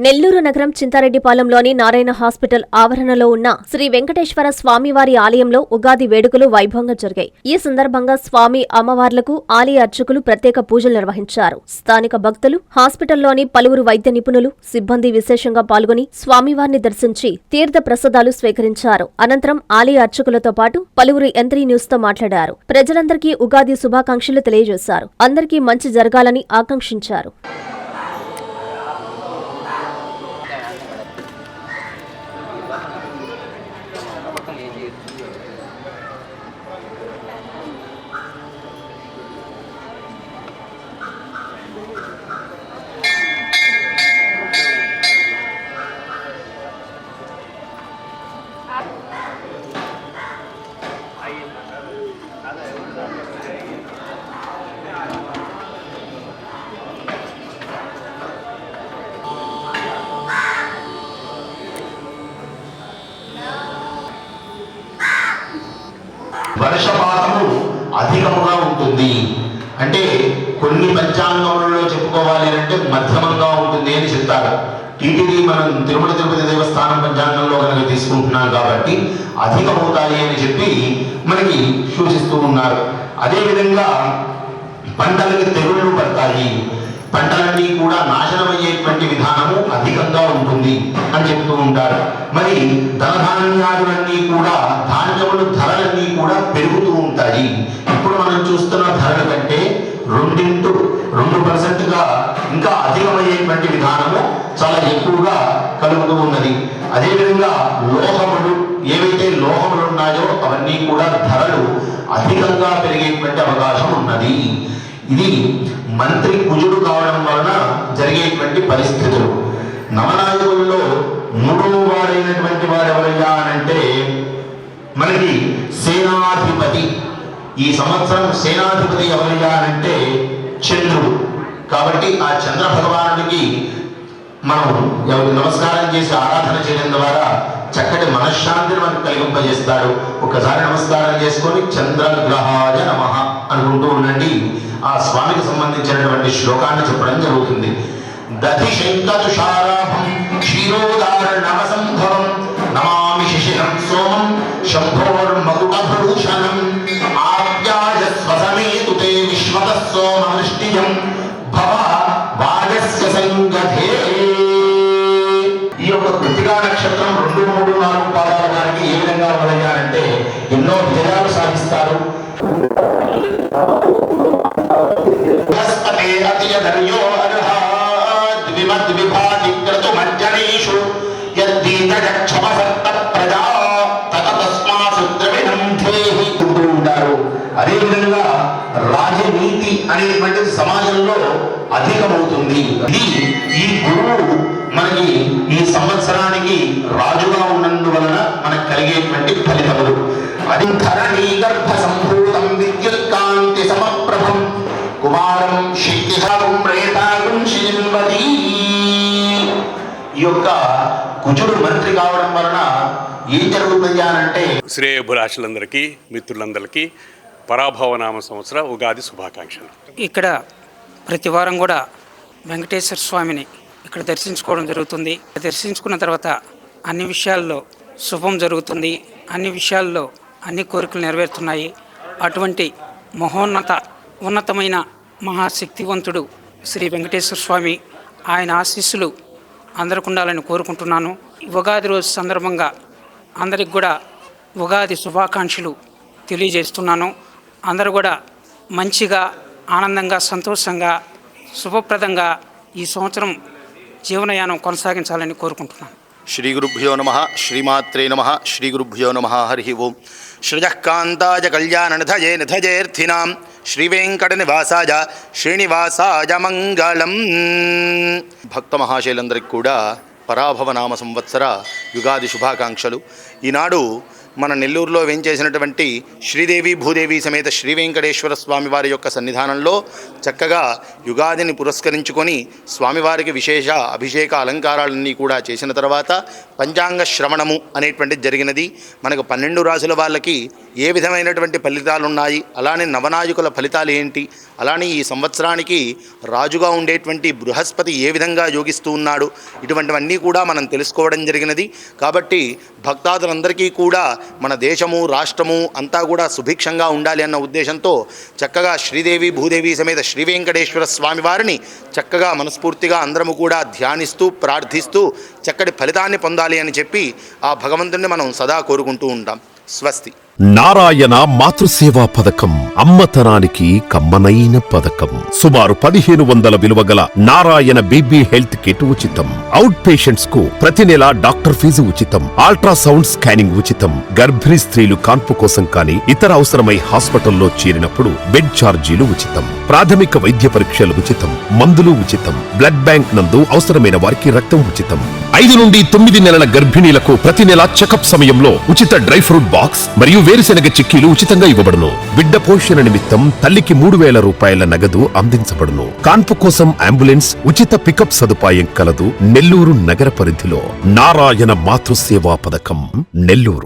నెల్లూరు నగరం చింతారెడ్డిపాలెంలోని నారాయణ హాస్పిటల్ ఆవరణలో ఉన్న శ్రీ వెంకటేశ్వర స్వామివారి ఆలయంలో ఉగాది వేడుకలు వైభవంగా జరిగాయి. ఈ సందర్భంగా స్వామి అమ్మవార్లకు ఆలయ అర్చకులు ప్రత్యేక పూజలు నిర్వహించారు. స్థానిక భక్తులు, హాస్పిటల్లోని పలువురు వైద్య నిపుణులు, సిబ్బంది విశేషంగా పాల్గొని స్వామివారిని దర్శించి తీర్థ ప్రసాదాలు స్వీకరించారు. అనంతరం ఆలయ అర్చకులతో పాటు పలువురు ఎంత్రీ న్యూస్ తో మాట్లాడారు. ప్రజలందరికీ ఉగాది శుభాకాంక్షలు తెలియజేశారు. అందరికీ మంచి జరగాలని ఆకాంక్షించారు. వర్షపాతము అధికముగా ఉంటుంది. అంటే కొన్ని పంచాంగములలో చెప్పుకోవాలి అంటే మధ్యమంగా ఉంటుంది అని చెప్తారు. టీటీడీ మనం తిరుమల తిరుపతి దేవస్థానం పంచాంగంలో కనుక తీసుకుంటున్నాం కాబట్టి అధికమవుతాయి అని చెప్పి మనకి సూచిస్తూ ఉన్నారు. అదేవిధంగా పంటలకి తెగుళ్ళు పడతాయి, పంటలన్నీ కూడా నాశనమయ్యేటువంటి విధానము అధికంగా ఉంటుంది అని చెప్తూ ఉంటారు. మరి ధనధాన్యాలన్నీ కూడా, ధాన్యములు ధరలన్నీ కూడా పెరుగుతూ ఉంటాయి. ఇప్పుడు మనం చూస్తున్న ధరల కంటే 2% ఇంకా అధికమయ్యేటువంటి విధానము చాలా ఎక్కువగా కలుగుతూ ఉన్నది. అదేవిధంగా లోహములు, ఏవైతే లోహములు ఉన్నాయో అవన్నీ కూడా ధరలు అధికంగా పెరిగేటువంటి అవకాశం ఉన్నది. ఇది మంత్రి కుజుడు కావడం వలన జరిగేటువంటి పరిస్థితులు. నవనాయకుల్లో మూడవ వాడైనటువంటి వాడు ఎవరయ్యా అనంటే మనకి సేనాధిపతి. ఈ సంవత్సరం సేనాధిపతి ఎవరయ్యా అనంటే చంద్రుడు. కాబట్టి ఆ చంద్ర భగవానుడికి మనం నమస్కారం చేసి ఆరాధన చేయడం ద్వారా చక్కటి మనశ్శాంతిని మనకు కలిగింపజేస్తాడు. ఒకసారి నమస్కారం చేసుకొని చంద్రగ్రహాయ నమః అనుకుంటూ ఉండండి. ఆ స్వామికి సంబంధించినటువంటి శ్లోకాన్ని చెప్పడం జరుగుతుంది. దధి శంఖతుషారాభం క్షీరోదారణవసంభవం నమామి శిశిరం సోమం శంభోర్మకుటభూషణం ఆప్యాయ స్వసమేతు తే విశ్వతః సోమవృష్టియం భవ వాజస్య సంగధే. ఈ యొక్క కృతికా నక్షత్రం 2, 3, 4 పాదాల వారికి ఏ విధంగా మొదలయ్యారంటే ఎన్నో విజయాలు సాధిస్తారు. అదేవిధంగా రాజనీతి అనేటువంటిది సమాజంలో అధికమవుతుంది. ఈ గురువు మనకి ఈ సంవత్సరానికి రాజుగా ఉన్నందువలన మనకు కలిగేటువంటి ఫలితములు. అది ధరణీ గర్భ సంభూతం విద్యుత్కాంతి సమప్రభం కుమారం శక్తిహారం ప్రేతాగం శిల్వతి. ఈ యొక్క కుజుడు మంత్రి కావడం వలన ఏం జరుగుతుంది అనంటే శ్రేయోభిలాషులందరికీ, మిత్రులందరికీ పరాభవనామ సంవత్సర ఉగాది శుభాకాంక్షలు. ఇక్కడ ప్రతి వారం కూడా వెంకటేశ్వర స్వామిని ఇక్కడ దర్శించుకోవడం జరుగుతుంది. దర్శించుకున్న తర్వాత అన్ని విషయాల్లో శుభం జరుగుతుంది, అన్ని విషయాల్లో అన్ని కోరికలు నెరవేరుతున్నాయి. అటువంటి ఉన్నతమైన మహాశక్తివంతుడు శ్రీ వెంకటేశ్వర స్వామి, ఆయన ఆశీస్సులు అందరికి ఉండాలని కోరుకుంటున్నాను. ఉగాది రోజు సందర్భంగా అందరికి కూడా ఉగాది శుభాకాంక్షలు తెలియజేస్తున్నాను. అందరూ కూడా మంచిగా, ఆనందంగా, సంతోషంగా, శుభప్రదంగా ఈ సంవత్సరం జీవనయానం కొనసాగించాలని కోరుకుంటున్నాను. శ్రీ గురుభ్యో నమః. శ్రీమాత్రే నమః. శ్రీ గురుభ్యో నమః. హరి ఓం. శ్రియకాంతాయ కళ్యాణనిధయే నిధయేర్థినాం శ్రీవేంకటనివాసాయ శ్రీనివాసాయ మంగళం. భక్త మహాశైలందరికీ కూడా పరాభవనామ సంవత్సర యుగాది శుభాకాంక్షలు. ఈనాడు మన నెల్లూరులో వేంచేసినటువంటి శ్రీదేవి భూదేవి సమేత శ్రీ వెంకటేశ్వర స్వామివారి యొక్క సన్నిధానంలో చక్కగా యుగాదిని పురస్కరించుకొని స్వామివారికి విశేష అభిషేక అలంకారాలన్నీ కూడా చేసిన తర్వాత పంచాంగ శ్రవణము అనేటువంటిది జరిగినది. మనకు 12 రాసుల వాళ్ళకి ఏ విధమైనటువంటి ఫలితాలు ఉన్నాయి, అలానే నవనాయకుల ఫలితాలు ఏంటి అలానే ఈ సంవత్సరానికి రాజుగా ఉండేటువంటి బృహస్పతి ఏ విధంగా యోగిస్తూ ఉన్నాడు, ఇటువంటివన్నీ కూడా మనం తెలుసుకోవడం జరిగినది. కాబట్టి భక్తాదులందరికీ కూడా మన దేశము రాష్ట్రము అంతా కూడా సుభిక్షంగా ఉండాలి అన్న ఉద్దేశంతో చక్కగా శ్రీదేవి భూదేవి సమేత శ్రీ వెంకటేశ్వర స్వామి వారిని చక్కగా మనస్ఫూర్తిగా అందరము కూడా ధ్యానిస్తూ ప్రార్థిస్తూ చక్కటి ఫలితాన్ని పొందాలి అని చెప్పి ఆ భగవంతుని మనం సదా కోరుకుంటూ ఉంటాం. స్వస్తి. నారాయణ మాతృసేవా పథకం అమ్మతనానికి కమ్మనైన పథకం. సుమారు 1500 విలువ గల నారాయణ బీబీ హెల్త్ కిట్ ఉచితం. అవుట్ పేషెంట్స్ కు ప్రతి నెల డాక్టర్ ఫీజు ఉచితం. అల్ట్రాసౌండ్ స్కానింగ్ ఉచితం. గర్భిణీ స్త్రీలు కాన్పు కోసం కానీ ఇతర అవసరమై హాస్పిటల్లో చేరినప్పుడు బెడ్ ఛార్జీలు ఉచితం. ప్రాథమిక వైద్య పరీక్షలు ఉచితం. మందులు ఉచితం. బ్లడ్ బ్యాంక్ నందు అవసరమైన వారికి రక్తం ఉచితం. 5 నుండి 9 నెలల గర్భిణీలకు ప్రతి నెల చెకప్ సమయంలో ఉచిత డ్రై ఫ్రూట్ బాక్స్ మరియు వేరుశెనగ చిక్కీలు ఉచితంగా ఇవ్వబడును. బిడ్డ పోషణ నిమిత్తం తల్లికి 3000 రూపాయల నగదు అందించబడును. కాన్పు కోసం అంబులెన్స్ ఉచిత పికప్ సదుపాయం కలదు. నెల్లూరు నగర పరిధిలో నారాయణ మాతృసేవా పథకం, నెల్లూరు.